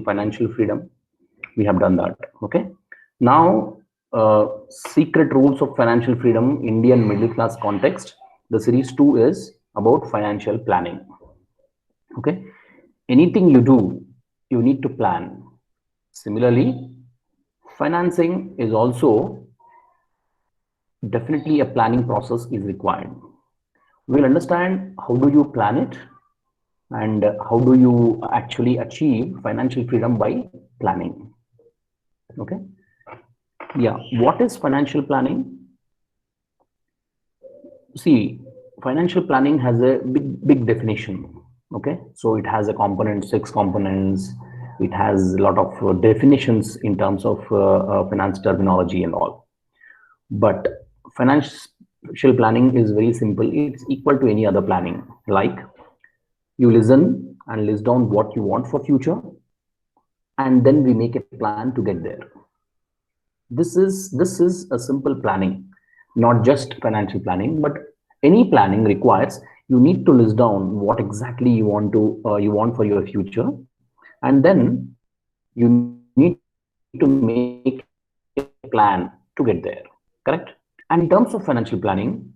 financial freedom. We have done that. Okay. Now, secret rules of financial freedom, Indian middle class context. The series 2 is about financial planning. Okay. Anything you do, you need to plan. Similarly, financing is also definitely a planning process is required. We'll understand how do you plan it and how do you actually achieve financial freedom by planning. Okay. Yeah. What is financial planning? See, financial planning has a big definition. Okay. So it has a component, 6 components. It has a lot of definitions in terms of finance terminology and all. But financial planning is very simple. It's equal to any other planning. Like you listen and list down what you want for future, and then we make a plan to get there. This is a simple planning, not just financial planning, but any planning requires you need to list down what exactly you want for your future, and then you need to make a plan to get there. Correct? And in terms of financial planning,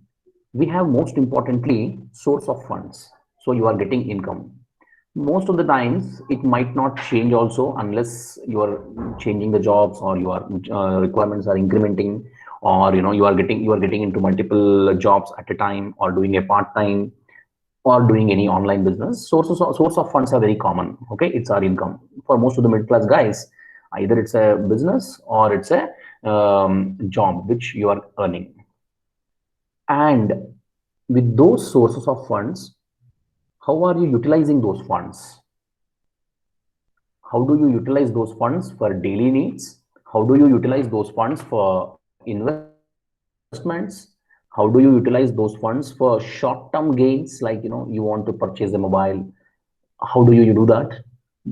we have most importantly source of funds. So you are getting income. Most of the times it might not change also unless you are changing the jobs or your requirements are incrementing, or you are getting into multiple jobs at a time, or doing a part-time, or doing any online business. Source of funds are very common. Okay, it's our income for most of the middle class guys. Either it's a business or it's a job which you are earning. And with those sources of funds, how are you utilizing those funds? How do you utilize those funds for daily needs? How do you utilize those funds for investments? How do you utilize those funds for short-term gains, like you want to purchase a mobile? How do you do that?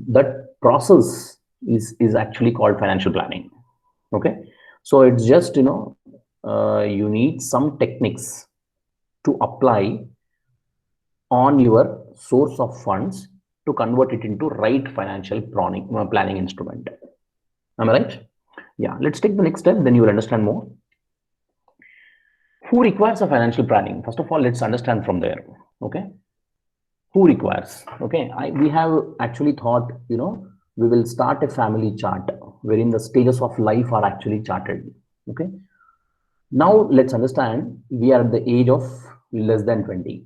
That process is actually called financial planning. Okay, so it's just you need some techniques to apply on your source of funds to convert it into right financial planning instrument. Am I right? Yeah, let's take the next step, then you will understand more. Who requires a financial planning? First of all, let's understand from there. Okay, who requires? Okay, we have actually thought, we will start a family chart wherein the stages of life are actually charted. Okay, now let's understand we are at the age of less than 20.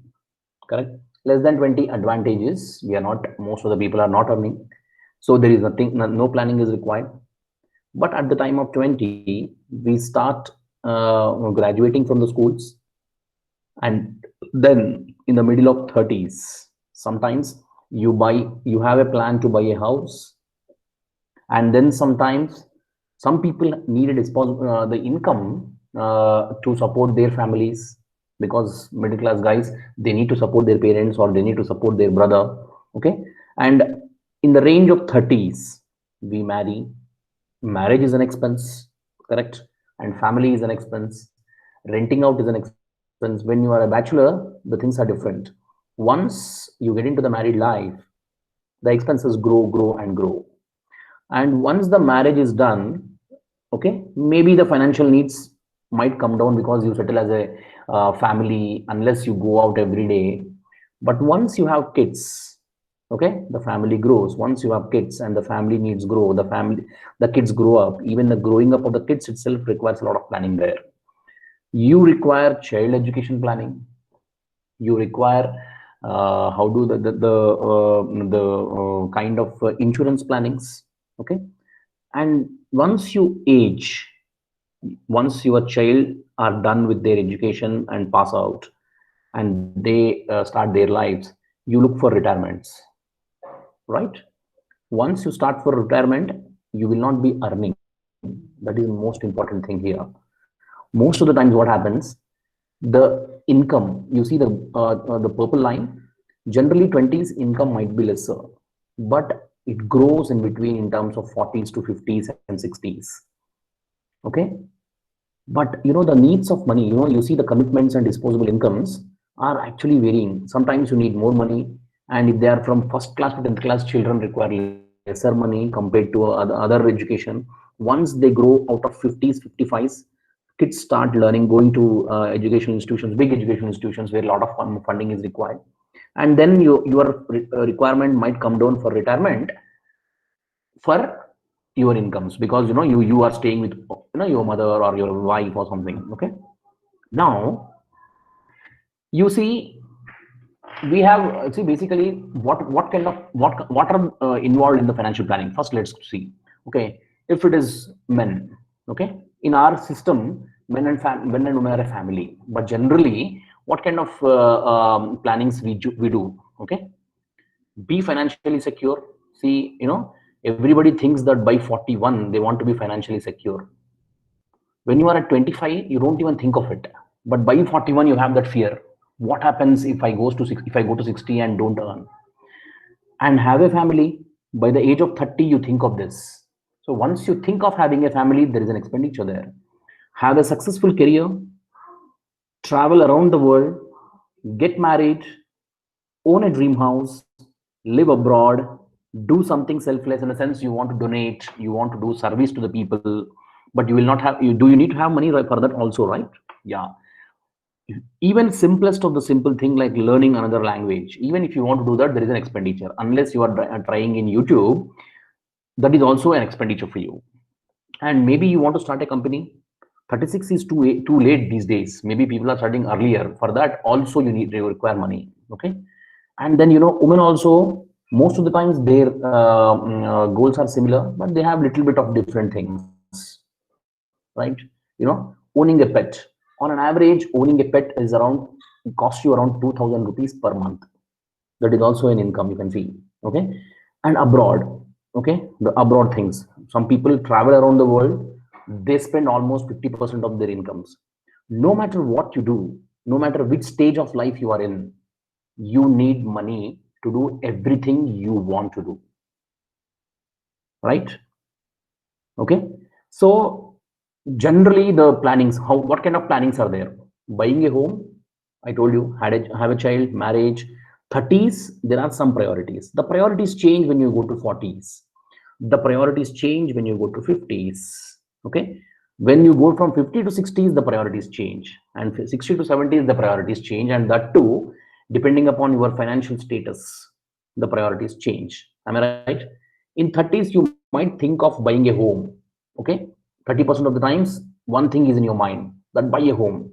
Correct? Less than 20 advantages. We are not, most of the people are not earning. So there is nothing, no planning is required. But at the time of 20, we start graduating from the schools. And then in the middle of 30s, sometimes you have a plan to buy a house. And then sometimes some people need the income to support their families, because middle class guys, they need to support their parents or they need to support their brother. Okay, and in the range of 30s we marry. Marriage is an expense, correct? And family is an expense. Renting out is an expense. When you are a bachelor, the things are different. Once you get into the married life, the expenses grow and grow. And once the marriage is done, okay, maybe the financial needs might come down because you settle as a family, unless you go out every day. But once you have kids, okay, the family grows. Once you have kids and the family needs grow, the kids grow up. Even the growing up of the kids itself requires a lot of planning there. You require child education planning. You require how do the kind of insurance plannings. Okay, and once you age, once your child are done with their education and pass out and they start their lives, you look for retirements, right? Once you start for retirement, you will not be earning. That is the most important thing here. Most of the times what happens, the income, you see the purple line, generally 20s income might be lesser, but it grows in between in terms of 40s to 50s and 60s. Okay, but the needs of money, you see the commitments and disposable incomes are actually varying. Sometimes you need more money, and if they are from first class to 10th class, children require less money. lesser money compared to other education. Once they grow out of 50s, 55s, kids start learning, going to education institutions, big education institutions where a lot of funding is required. And then your requirement might come down for retirement for your incomes, because you are staying with your mother or your wife or something. Okay, now you see, we have, see, basically what kind of what are involved in the financial planning. First, let's see. Okay, if it is men, okay, in our system, men and women are a family, but generally what kind of plannings we do. Okay, be financially secure. See, everybody thinks that by 41 they want to be financially secure. When you are at 25, you don't even think of it, but by 41 you have that fear. What happens if I go to 60 and don't earn and have a family? By the age of 30 you think of this. So once you think of having a family, there is an expenditure there. Have a successful career, travel around the world, get married, own a dream house, live abroad, do something selfless, in a sense you want to donate, you want to do service to the people, but you will not have, you need to have money for that also, right? Yeah. Even simplest of the simple thing like learning another language, even if you want to do that, there is an expenditure. Unless you are trying in YouTube, that is also an expenditure for you. And maybe you want to start a company. 36 is too late these days. Maybe people are starting earlier. For that also you require money. Okay, and then women also, most of the times their goals are similar, but they have little bit of different things, right? Owning a pet, on an average, owning a pet is around, cost you around 2,000 rupees per month. That is also an income, you can see. Okay, and abroad, okay, the abroad things, some people travel around the world, they spend almost 50% of their incomes. No matter what you do, no matter which stage of life you are in, you need money to do everything you want to do, right? Okay, so generally the plannings, what kind of plannings are there? Buying a home, I told you, have a child, marriage. 30s, there are some priorities. The priorities change when you go to 40s. The priorities change when you go to 50s. Okay, when you go from 50 to 60s, the priorities change, and 60 to 70s, the priorities change, and that too, depending upon your financial status, the priorities change. Am I right? In 30s, you might think of buying a home. Okay, 30% of the times, one thing is in your mind, that buy a home.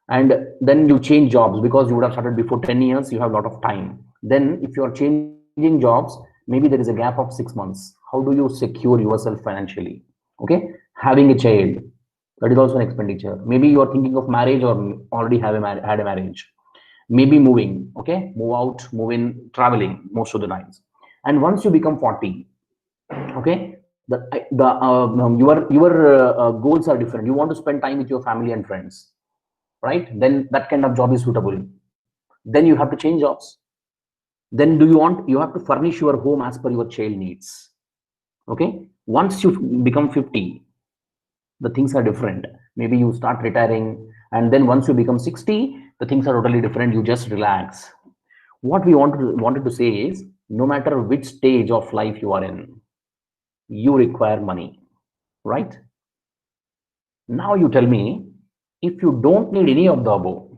And then you change jobs, because you would have started before 10 years, you have a lot of time. Then if you are changing jobs, maybe there is a gap of 6 months. How do you secure yourself financially? Okay, having a child, that is also an expenditure. Maybe you are thinking of marriage, or already had a marriage. Maybe moving, okay, move out, move in, traveling most of the times. And once you become 40, okay, your goals are different. You want to spend time with your family and friends, right? Then that kind of job is suitable. Then you have to change jobs. Then you have to furnish your home as per your child needs. Okay, once you become 50, the things are different. Maybe you start retiring, and then once you become 60, the things are totally different. You just relax. What we wanted to say is, no matter which stage of life you are in, you require money, right? Now you tell me, if you don't need any of the above,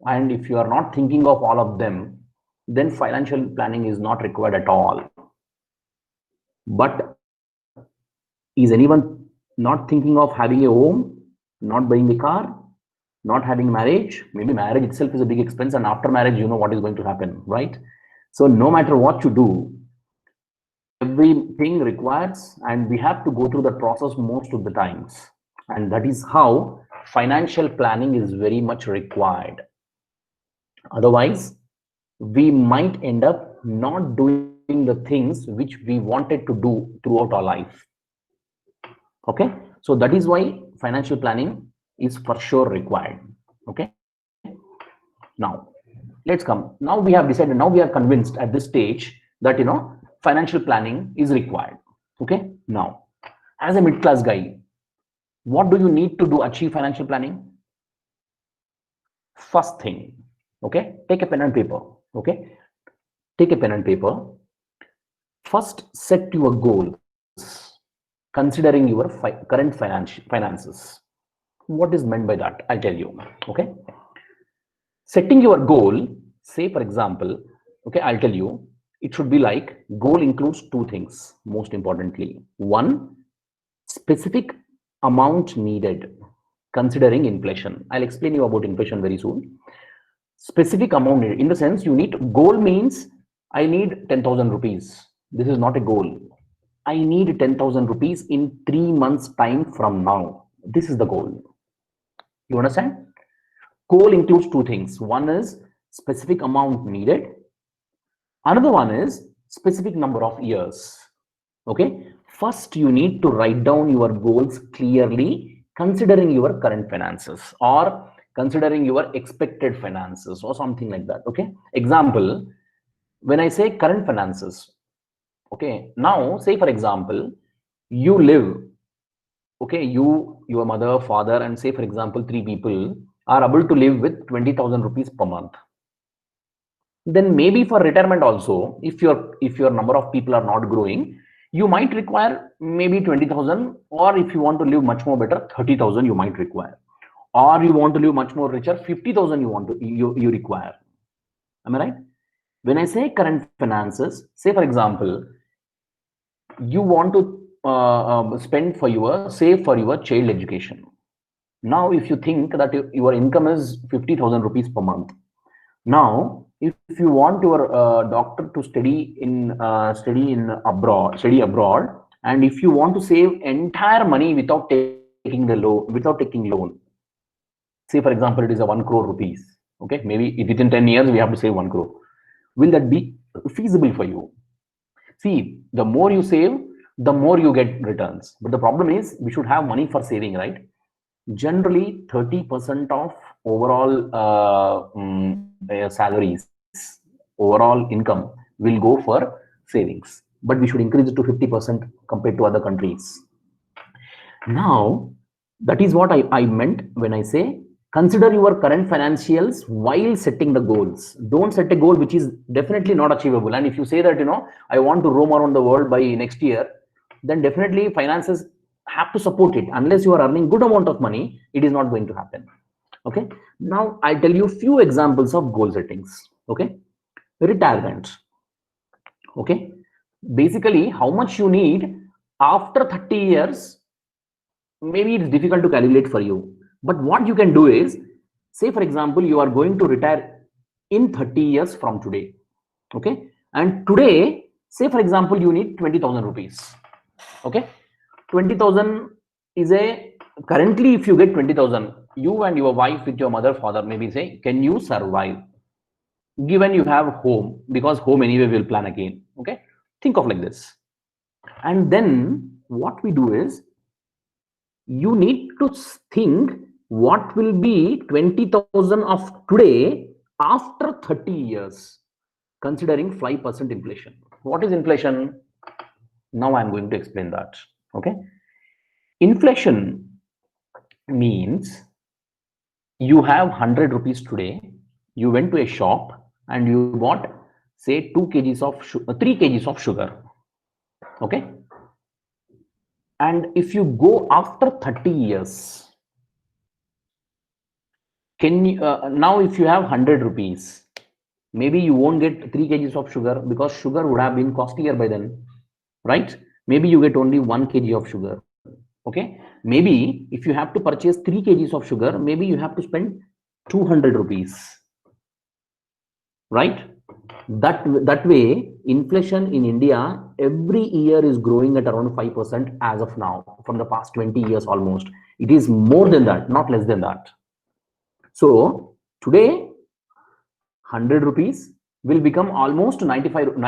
and if you are not thinking of all of them, then financial planning is not required at all. But is anyone not thinking of having a home, not buying a car, not having marriage? Maybe marriage itself is a big expense, and after marriage, you know what is going to happen, right? So no matter what you do, everything requires, and we have to go through the process most of the times. And that is how financial planning is very much required. Otherwise, we might end up not doing the things which we wanted to do throughout our life. Okay, so that is why financial planning is for sure required. Okay, now let's come. Now we have decided, now we are convinced at this stage that financial planning is required. Okay, now as a mid-class guy, what do you need to do achieve financial planning? First thing, okay, take a pen and paper. Okay, take a pen and paper. First, set your goals considering your current finances. What is meant by that? I'll tell you. Okay. Setting your goal, say for example, okay, I'll tell you, it should be like goal includes two things, most importantly. One, specific amount needed considering inflation. I'll explain you about inflation very soon. Specific amount needed, in the sense you need, goal means I need 10,000 rupees. This is not a goal. I need 10,000 rupees in 3 months time from now. This is the goal. You understand? Goal includes two things. One is specific amount needed. Another one is specific number of years. Okay. First, you need to write down your goals clearly, considering your current finances or considering your expected finances or something like that. Okay. Example, when I say current finances, okay, now say for example, you live, okay, your mother, father, and say for example, three people are able to live with 20,000 rupees per month. Then maybe for retirement also, if your number of people are not growing, you might require maybe 20,000, or if you want to live much more better, 30,000 you might require, or you want to live much more richer, 50,000 you require. Am I right? When I say current finances, say for example, you want to save for your child education. Now, if you think that your income is 50,000 rupees per month, now if you want your doctor to study abroad, and if you want to save entire money without taking loan, say for example, it is a 1 crore rupees. Okay, maybe within 10 years we have to save 1 crore. Will that be feasible for you? See, the more you save, the more you get returns. But the problem is we should have money for saving, right? Generally, 30% of overall salaries, overall income will go for savings. But we should increase it to 50% compared to other countries. Now, that is what I meant when I say consider your current financials while setting the goals. Don't set a goal which is definitely not achievable. And if you say that, I want to roam around the world by next year, then definitely finances have to support it. Unless you are earning good amount of money, it is not going to happen. Okay. Now I'll tell you few examples of goal settings. Okay. Retirement. Okay. Basically, how much you need after 30 years, maybe it's difficult to calculate for you. But what you can do is, say for example, you are going to retire in 30 years from today. Okay. And today, say for example, you need 20,000 rupees. Okay. 20,000 is currently, if you get 20,000, you and your wife with your mother, father, maybe say, can you survive? Given you have home, because home anyway will plan again. Okay. Think of like this. And then what we do is, you need to think what will be 20,000 of today after 30 years, considering 5% inflation. What is inflation? Now I'm going to explain that. Okay. Inflation means you have 100 rupees today, you went to a shop and you bought, say, 3 kgs of sugar. Okay. And if you go after 30 years, can you, now if you have 100 rupees, maybe you won't get 3 kgs of sugar because sugar would have been costlier by then, right? Maybe you get only 1 kg of sugar. Okay. Maybe if you have to purchase 3 kgs of sugar, maybe you have to spend 200 rupees, right? That way, inflation in India every year is growing at around 5% as of now, from the past 20 years almost. It is more than that, not less than that. So today, 100 rupees will become almost 94 to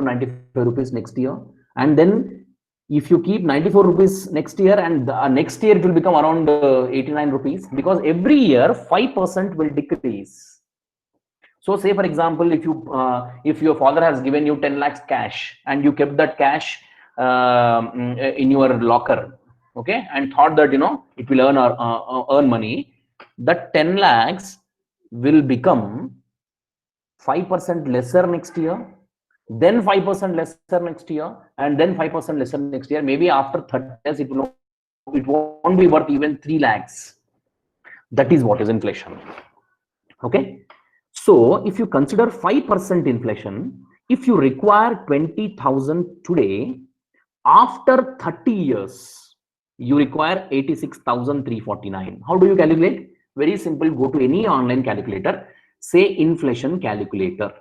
95 rupees next year. And then if you keep 94 rupees next year, and next year it will become around 89 rupees, because every year 5% will decrease. So say for example, if your father has given you 10 lakhs cash and you kept that cash in your locker, okay, and thought that it will earn money, that 10 lakhs will become 5% lesser next year, then 5% lesser next year, and then 5% lesser next year. Maybe after 30 years, it won't be worth even 3 lakhs. That is what is inflation. Okay. So if you consider 5% inflation, if you require 20,000 today, after 30 years, you require 86,349. How do you calculate? Very simple. Go to any online calculator, say inflation calculator.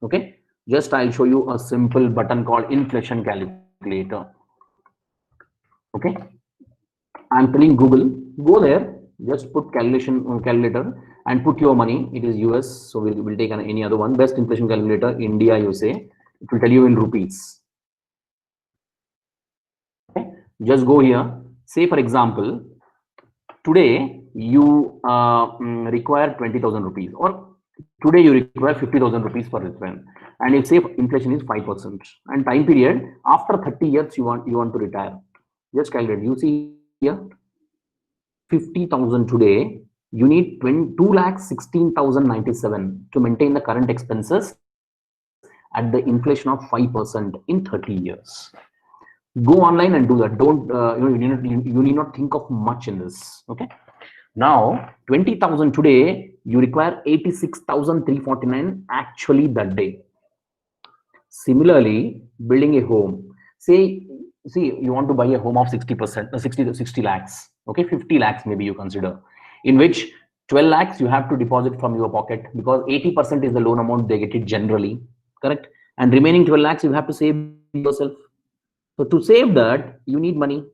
Okay. Just I'll show you a simple button called inflation calculator. Okay. I'm telling Google, go there, just put calculator and put your money. It is US, so we'll take any other one. Best inflation calculator, India, you say. It will tell you in rupees. Okay. Just go here. Say for example, today you require 20,000 rupees, or today you require 50,000 rupees for return, and if say inflation is 5%, and time period after 30 years you want to retire. Just calculate. You see here, 50,000 today, you need 2,16,097 to maintain the current expenses at the inflation of 5% in 30 years. Go online and do that. Don't you need not think of much in this. Okay. Now 20,000 today, you require 86,349 actually that day. Similarly, building a home. See, you want to buy a home of 60%, 60 lakhs. Okay, 50 lakhs maybe you consider, in which 12 lakhs you have to deposit from your pocket, because 80% is the loan amount they get it generally, correct? And remaining 12 lakhs you have to save yourself. So to save that, you need money,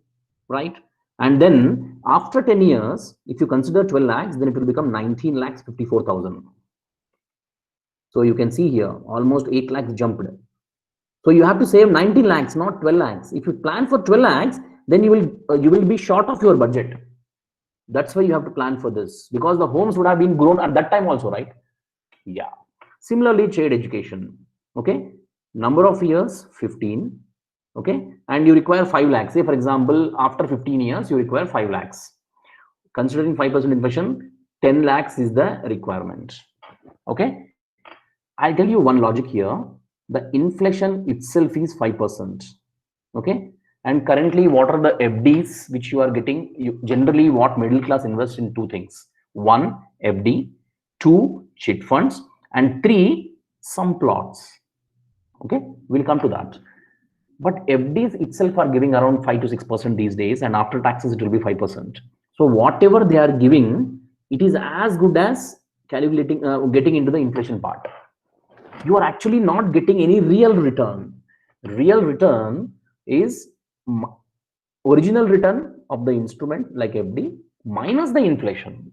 right? And then after 10 years, if you consider 12 lakhs, then it will become 19 lakhs 54,000. So you can see here, almost 8 lakhs jumped. So you have to save 19 lakhs, not 12 lakhs. If you plan for 12 lakhs, then you will be short of your budget. That's why you have to plan for this, because the homes would have been grown at that time also, right? Yeah. Similarly, child education. Okay. Number of years, 15. Okay. And you require 5 lakhs. Say, for example, after 15 years, you require 5 lakhs. Considering 5% inflation, 10 lakhs is the requirement. Okay. I'll tell you one logic here. The inflation itself is 5%. Okay. And currently, what are the FDs which you are getting? Generally, what middle class invests in? Two things. One, FD. Two, chit funds. And three, some plots. Okay. We'll come to that. But FDs itself are giving around 5 to 6% these days. And after taxes, it will be 5%. So whatever they are giving, it is as good as calculating, getting into the inflation part. You are actually not getting any real return. Real return is original return of the instrument like FD minus the inflation.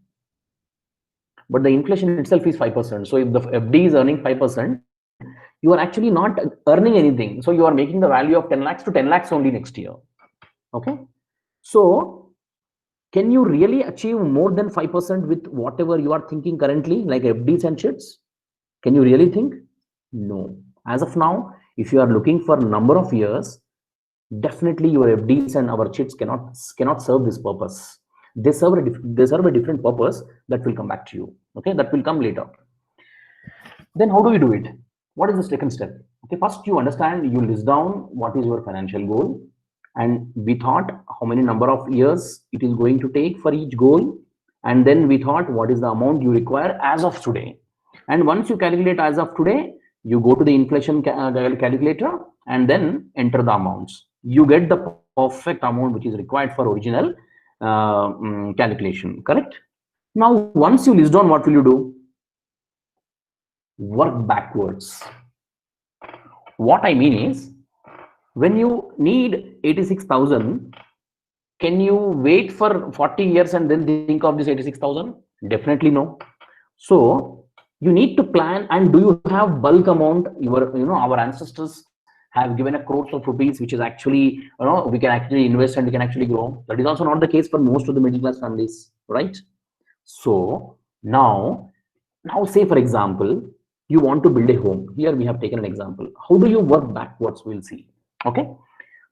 But the inflation itself is 5%. So if the FD is earning 5%, you are actually not earning anything. So you are making the value of 10 lakhs to 10 lakhs only next year. Okay. So can you really achieve more than 5% with whatever you are thinking currently, like FDs and chits? Can you really think? No. As of now, if you are looking for number of years, definitely your FDs and our chits cannot serve this purpose. They serve a different purpose that will come back to you. Okay, that will come later. Then how do we do it? What is the second step? Okay, first you understand, you list down what is your financial goal, and we thought how many number of years it is going to take for each goal, and then we thought what is the amount you require as of today. And once you calculate as of today, you go to the inflation calculator and then enter the amounts. You get the perfect amount which is required for original calculation, correct? Now, once you list down, what will you do? Work backwards. What I mean is, when you need 86,000, can you wait for 40 years and then think of this 86,000? Definitely no. So you need to plan. And do you have bulk amount? Our ancestors have given a crores of rupees, which is actually, we can actually invest and we can actually grow. That is also not the case for most of the middle class families, right? So now say for example, you want to build a home. Here we have taken an example. How do you work backwards? We'll see. Okay.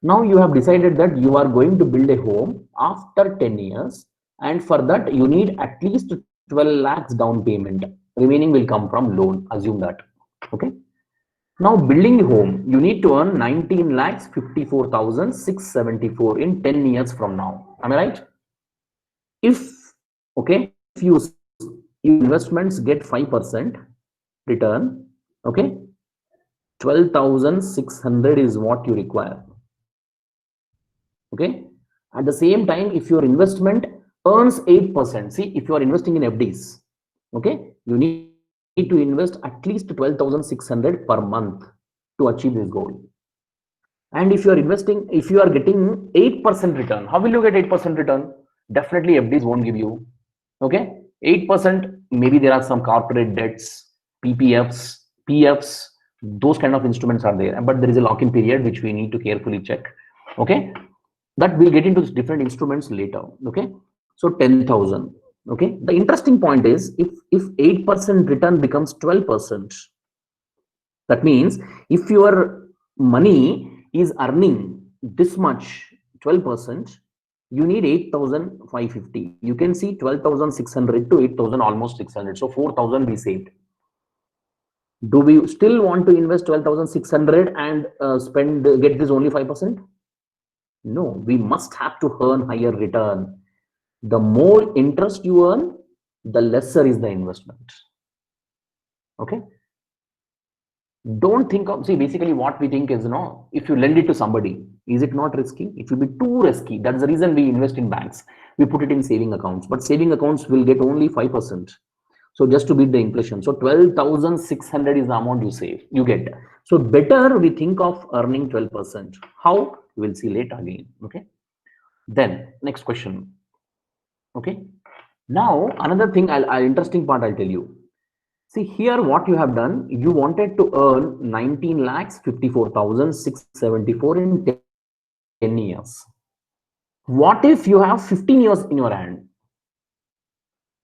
Now you have decided that you are going to build a home after 10 years. And for that, you need at least 12 lakhs down payment. Remaining will come from loan. Assume that. Okay. Now building a home, you need to earn 19 lakhs 54,674 in 10 years from now. Am I right? If, okay, if you investments get 5% return, okay, 12,600 is what you require. Okay. At the same time, if your investment earns 8%, see, if you are investing in FDs, okay, you need to invest at least 12,600 per month to achieve this goal. And if you are investing, if you are getting 8% return, how will you get 8% return? Definitely FDs won't give you. Okay, 8%, maybe there are some corporate debts, PPFs, PFs, those kind of instruments are there, but there is a lock-in period which we need to carefully check. Okay, that we'll get into different instruments later. Okay, so 10,000. Okay, the interesting point is if 8% return becomes 12%, that means if your money is earning this much 12%, you need 8,550. You can see 12,600 to 8,000, almost 600. So 4,000 we saved. Do we still want to invest 12,600 and get this only 5%? No, we must have to earn higher return. The more interest you earn, the lesser is the investment. Okay. Don't think of, see, basically what we think is, if you lend it to somebody, is it not risky? It will be too risky. That's the reason we invest in banks. We put it in saving accounts, but saving accounts will get only 5%. So just to beat the inflation. So 12,600 is the amount you get. So better we think of earning 12%. How? We'll see later again. Okay. Then next question. Okay. Now another thing, interesting part I'll tell you. See here what you have done, you wanted to earn 19 lakhs 54,674 in 10 years. What if you have 15 years in your hand?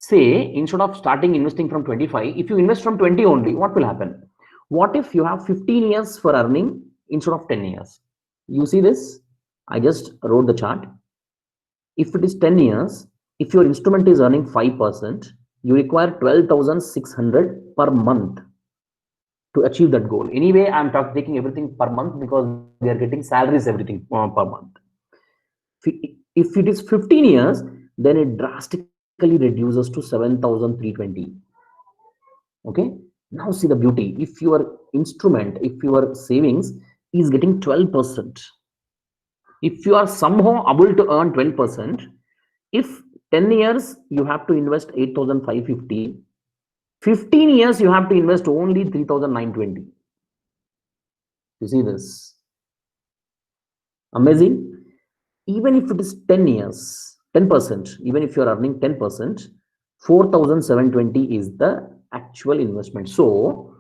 Say, instead of starting investing from 25, if you invest from 20 only, what will happen? What if you have 15 years for earning instead of 10 years? You see this? I just wrote the chart. If it is 10 years, if your instrument is earning 5%, you require 12,600 per month to achieve that goal. Anyway, I'm taking everything per month because we are getting salaries, everything per month. If it is 15 years, then it drastically reduces to 7,320. Okay. Now see the beauty. If your instrument, if your savings is getting 12%, if you are somehow able to earn 12%, if 10 years you have to invest 8,550, 15 years you have to invest only 3,920. You see this? Amazing. Even if it is 10 years, 10%, even if you are earning 10%, 4,720 is the actual investment. So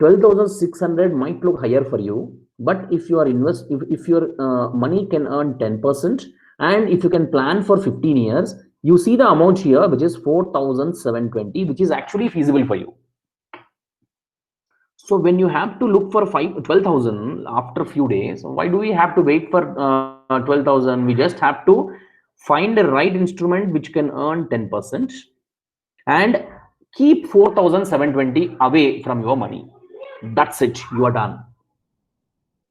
12,600 might look higher for you, but if you are if your money can earn 10%, and if you can plan for 15 years, you see the amount here, which is 4,720, which is actually feasible for you. So when you have to look for 12,000 after a few days, why do we have to wait for 12,000? We just have to find the right instrument which can earn 10% and keep 4,720 away from your money. That's it. You are done.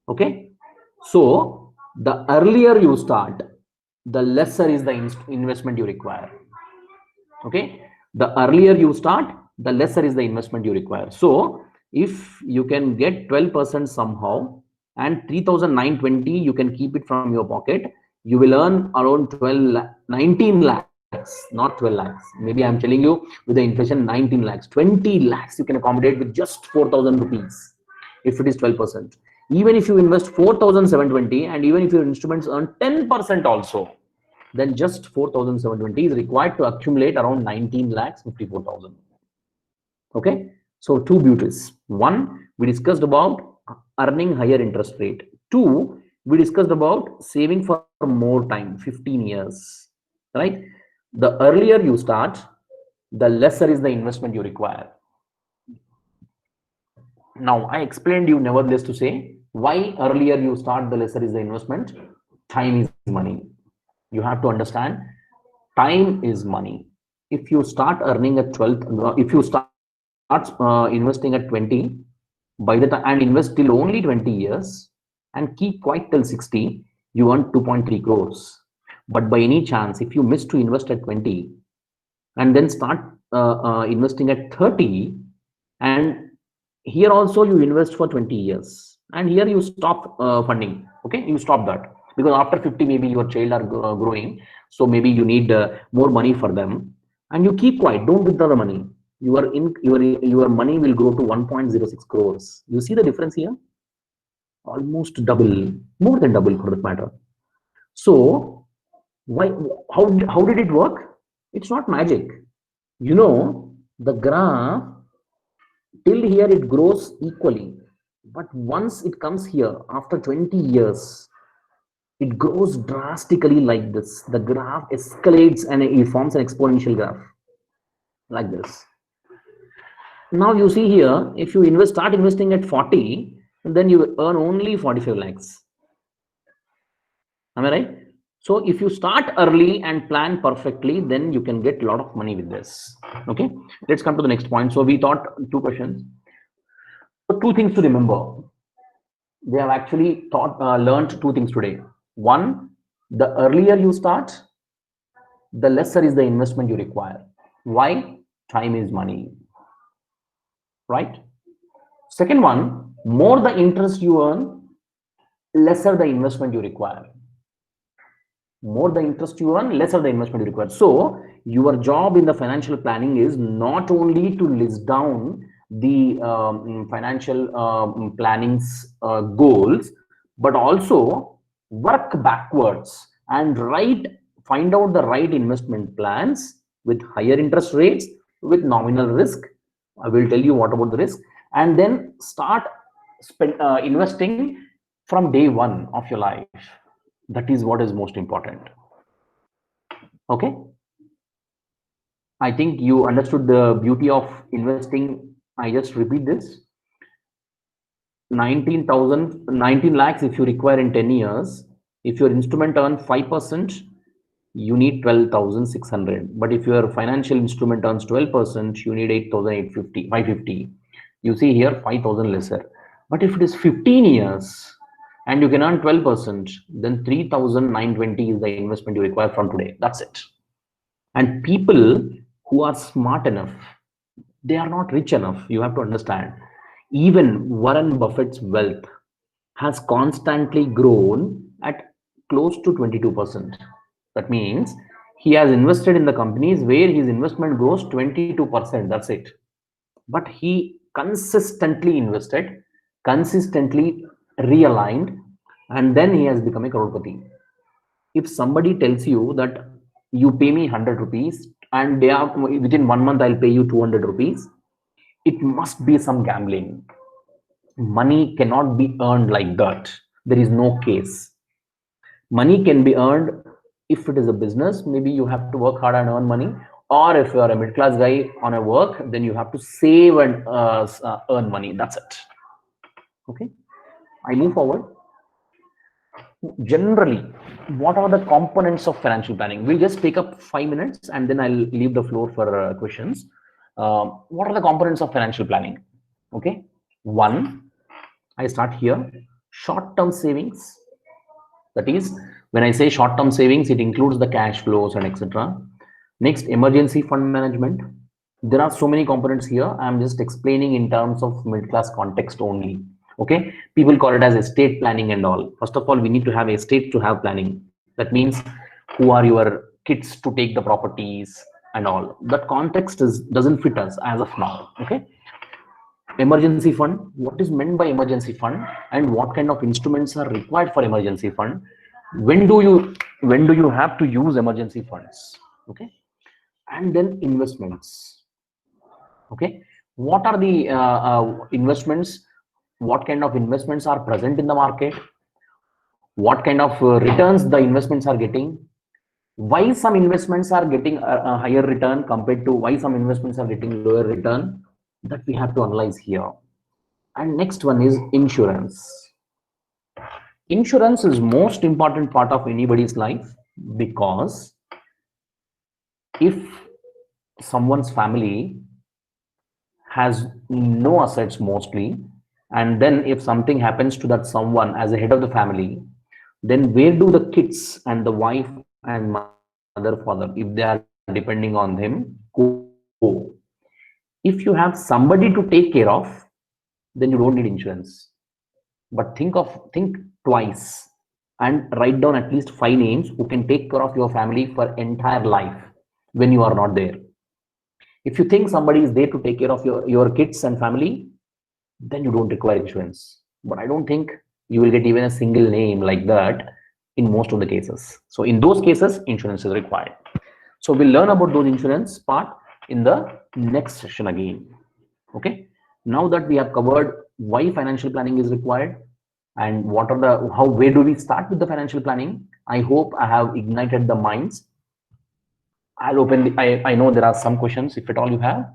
Okay. So the earlier you start, the lesser is the investment you require. Okay. The earlier you start, the lesser is the investment you require. So if you can get 12% somehow and 3,920, you can keep it from your pocket, you will earn around 19 lakhs, not 12 lakhs. Maybe I'm telling you with the inflation, 19 lakhs, 20 lakhs you can accommodate with just 4,000 rupees if it is 12%. Even if you invest 4,720 and even if your instruments earn 10% also, then just 4,720 is required to accumulate around 19 lakhs 54,000. Okay. So two beauties. One, we discussed about earning higher interest rate. Two, we discussed about saving for more time, 15 years, right? The earlier you start, the lesser is the investment you require. Now, I explained you nevertheless to say why earlier you start, the lesser is the investment. Time is money. You have to understand, time is money. If you start earning at 12, if you start investing at 20, By the time, and invest till only 20 years and keep quiet till 60, you earn 2.3 crores. But by any chance, if you miss to invest at 20 and then start investing at 30, and here also you invest for 20 years and here you stop funding, okay, you stop that, because after 50 maybe your child are growing, so maybe you need more money for them, and you keep quiet, don't withdraw the money, your money will grow to 1.06 crores. You see the difference here, almost double, more than double for that matter. So why, how did it work? It's not magic, you know, the graph till here it grows equally, but once it comes here after 20 years, it grows drastically like this. The graph escalates and it forms an exponential graph like this. Now you see here, if you start investing at 40, then you earn only 45 lakhs. Am I right? So if you start early and plan perfectly, then you can get a lot of money with this. Okay, let's come to the next point. So we thought two questions. So two things to remember. They have actually learned two things today. One, the earlier you start, the lesser is the investment you require. Why? Time is money, right? Second one, more the interest you earn, lesser the investment you require. More the interest you earn, lesser the investment you require. So your job in the financial planning is not only to list down the financial planning's goals, but also work backwards and find out the right investment plans with higher interest rates, with nominal risk. I will tell you what about the risk, and then start investing from day one of your life. That is what is most important. Okay, I think you understood the beauty of investing. I just repeat this: 19 lakhs if you require in 10 years. If your instrument earns 5%, you need 12,600. But if your financial instrument earns 12%, you need 8,850, 550. You see here 5,000 lesser. But if it is 15 years and you can earn 12%, then 3,920 is the investment you require from today. That's it. And people who are smart enough, they are not rich enough. You have to understand. Even Warren Buffett's wealth has constantly grown at close to 22%. That means he has invested in the companies where his investment grows 22%. That's it. But he consistently invested, consistently realigned, and then he has become a crorepati. If somebody tells you that you pay me 100 rupees and within 1 month I'll pay you 200 rupees, it must be some gambling. Money cannot be earned like that. There is no case. Money can be earned if it is a business. Maybe you have to work hard and earn money, or if you are a middle-class guy on a work, then you have to save and earn money. That's it. Okay, I move forward. Generally, what are the components of financial planning? We'll just take up 5 minutes and then I'll leave the floor for questions. What are the components of financial planning? Okay, one, I start here. Short-term savings. That is, when I say short-term savings, it includes the cash flows and etc. Next, emergency fund management. There are so many components here. I'm just explaining in terms of middle-class context only. Okay, people call it as estate planning and all. First of all, we need to have estate to have planning. That means who are your kids to take the properties and all. That context doesn't fit us as of now. Okay. Emergency fund, what is meant by emergency fund and what kind of instruments are required for emergency fund? When do you have to use emergency funds? Okay, and then investments. Okay, what are the investments? What kind of investments are present in the market? What kind of returns the investments are getting? Why some investments are getting a higher return compared to why some investments are getting lower return? That we have to analyze here. And next one is insurance. Insurance is most important part of anybody's life, because if someone's family has no assets mostly And then if something happens to that someone as a head of the family, then where do the kids and the wife and mother, father, if they are depending on him, go? If you have somebody to take care of, then you don't need insurance. But think twice and write down at least 5 names who can take care of your family for entire life when you are not there. If you think somebody is there to take care of your kids and family, then you don't require insurance. But I don't think you will get even a single name like that in most of the cases. So in those cases, insurance is required. So we'll learn about those insurance part in the next session again. Okay. Now that we have covered why financial planning is required and what are the where do we start with the financial planning, I hope I have ignited the minds. I'll open the, I know there are some questions. If at all you have,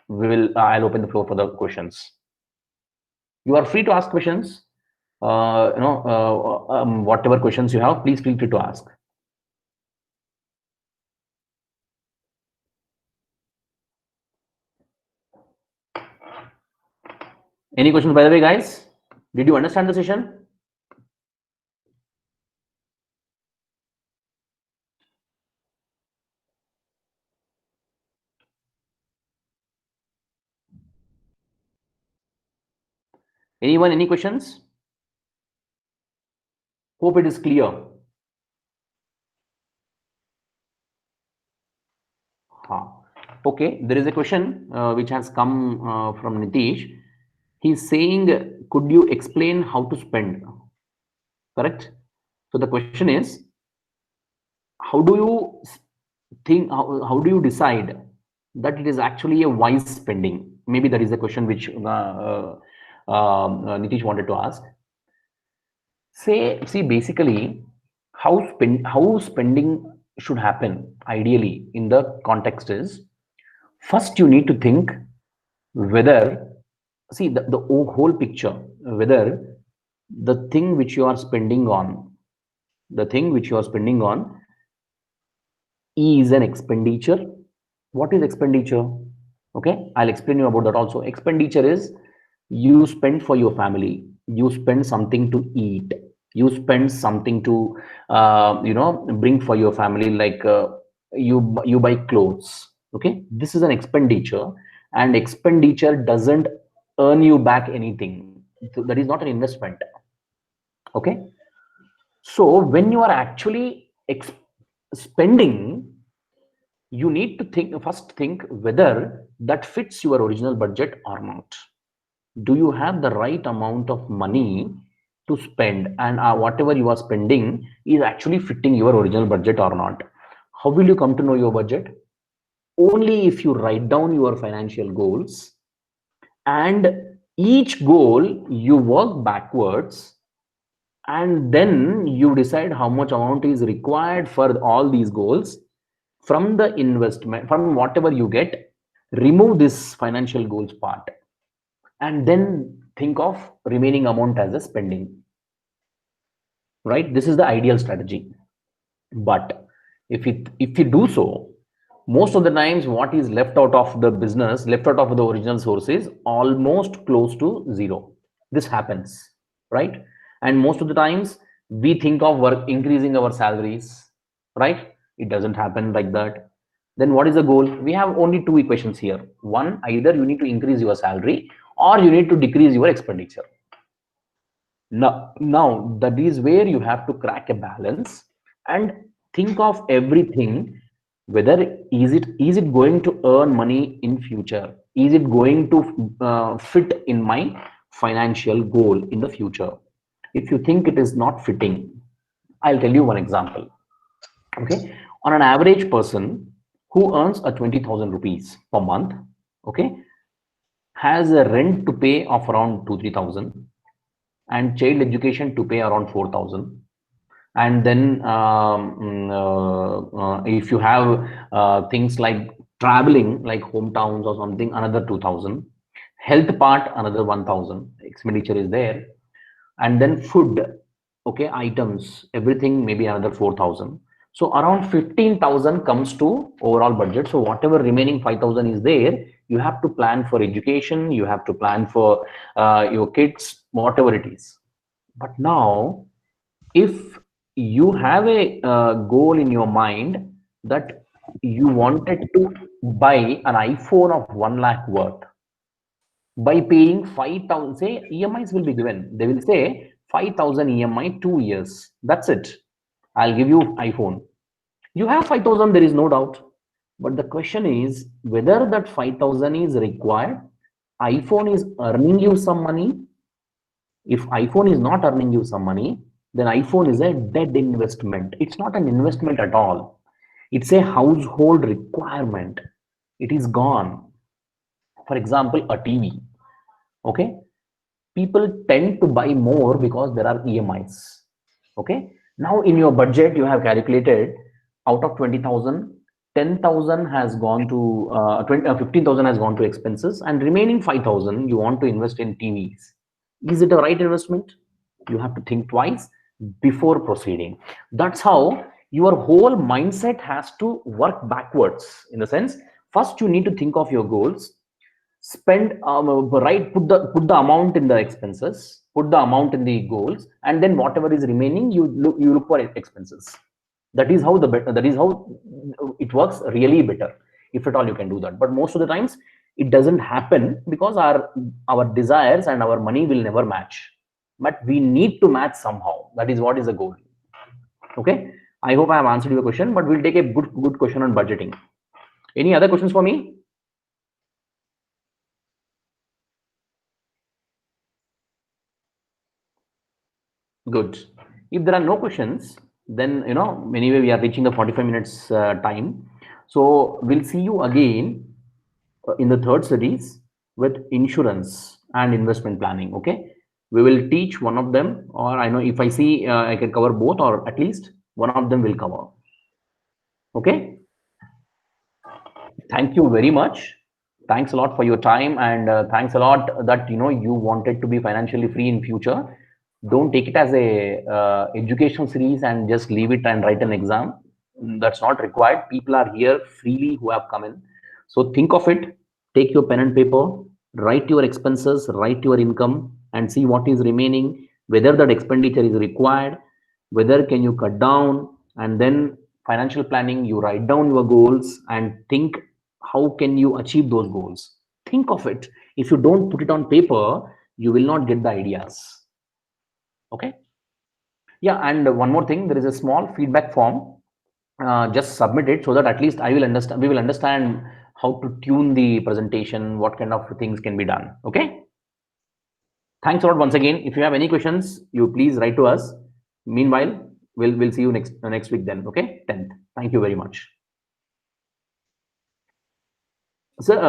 I'll open the floor for the questions. You are free to ask questions. Whatever questions you have, please feel free to ask. Any questions, by the way, guys? Did you understand the session? Anyone, any questions? Hope it is clear. Okay, there is a question which has come from Nitish. He's saying, could you explain how to spend? Correct? So the question is, how do you think, how do you decide that it is actually a wise spending? Maybe that is a question which Nitish wanted to ask. See, basically, how spending should happen ideally in the context is, first you need to think whether, see the whole picture, whether the thing which you are spending on, is an expenditure. What is expenditure? Okay, I'll explain you about that also. Expenditure is you spend for your family, you spend something to eat, you spend something to bring for your family, like you buy clothes. Okay, this is an expenditure, and expenditure doesn't earn you back anything. So that is not an investment. Okay, so when you are actually spending, you need to think whether that fits your original budget or not. Do you have the right amount of money to spend, and whatever you are spending is actually fitting your original budget or not? How will you come to know your budget? Only if you write down your financial goals, and each goal you work backwards, and then you decide how much amount is required for all these goals. From the investment, from whatever you get, remove this financial goals part, and then think of remaining amount as a spending. Right, this is the ideal strategy. But if you do so, most of the times what is left out of the business, left out of the original source, is almost close to zero. This happens, right? And most of the times we think of increasing our salaries, right? It doesn't happen like that. Then what is the goal? We have only two equations here. One, either you need to increase your salary or you need to decrease your expenditure. Now that is where you have to crack a balance and think of everything, whether is it going to earn money in future? Is it going to fit in my financial goal in the future? If you think it is not fitting, I'll tell you one example. Okay, on an average person who earns a 20,000 rupees per month, okay, has a rent to pay of around 2-3,000, and child education to pay around 4,000, and then if you have things like traveling, like hometowns or something, another 2,000, health part another 1,000 expenditure is there, and then food, okay, items, everything maybe another 4,000. So around 15,000 comes to overall budget. So whatever remaining 5,000 is there, You have to plan for education, you have to plan for your kids, whatever it is. But now, if you have a goal in your mind that you wanted to buy an iPhone of 1 lakh worth by paying 5,000, say EMIs will be given. They will say 5,000 EMI 2 years. That's it. I'll give you iPhone. You have 5,000, there is no doubt. But the question is whether that 5,000 is required. iPhone is earning you some money. If iPhone is not earning you some money, then iPhone is a dead investment. It's not an investment at all. It's a household requirement. It is gone. For example, a TV. Okay. People tend to buy more because there are EMIs. Okay. Now in your budget, you have calculated out of 20,000, 10,000 has gone to 15,000 has gone to expenses, and remaining 5,000 you want to invest in TVs. Is it a right investment? You have to think twice before proceeding. That's how your whole mindset has to work backwards. In the sense, first you need to think of your goals, spend right, put the amount in the expenses, put the amount in the goals, and then whatever is remaining, you look for expenses. That is how that is how it works really better, if at all you can do that. But most of the times it doesn't happen because our desires and our money will never match. But we need to match somehow. That is what is the goal. Okay. I hope I have answered your question, but we'll take a good question on budgeting. Any other questions for me? Good. If there are no questions, then anyway we are reaching the 45 minutes time. So we'll see you again in the third series with insurance and investment planning. Okay, we will teach one of them, or I know if I see I can cover both, or at least one of them will cover. Okay, thank you very much. Thanks a lot for your time, and thanks a lot that you wanted to be financially free in future. Don't take it as a educational series and just leave it and write an exam. That's not required. People are here freely who have come in. So think of it, take your pen and paper, write your expenses, write your income, and see what is remaining, whether that expenditure is required, whether can you cut down. And then financial planning, you write down your goals and think how can you achieve those goals. Think of it. If you don't put it on paper, you will not get the ideas. Okay. Yeah, and one more thing, there is a small feedback form. Just submit it so that at least I will understand. We will understand how to tune the presentation, what kind of things can be done. Okay. Thanks a lot once again. If you have any questions, you please write to us. Meanwhile, we'll see you next week then. Okay, 10th. Thank you very much. Sir,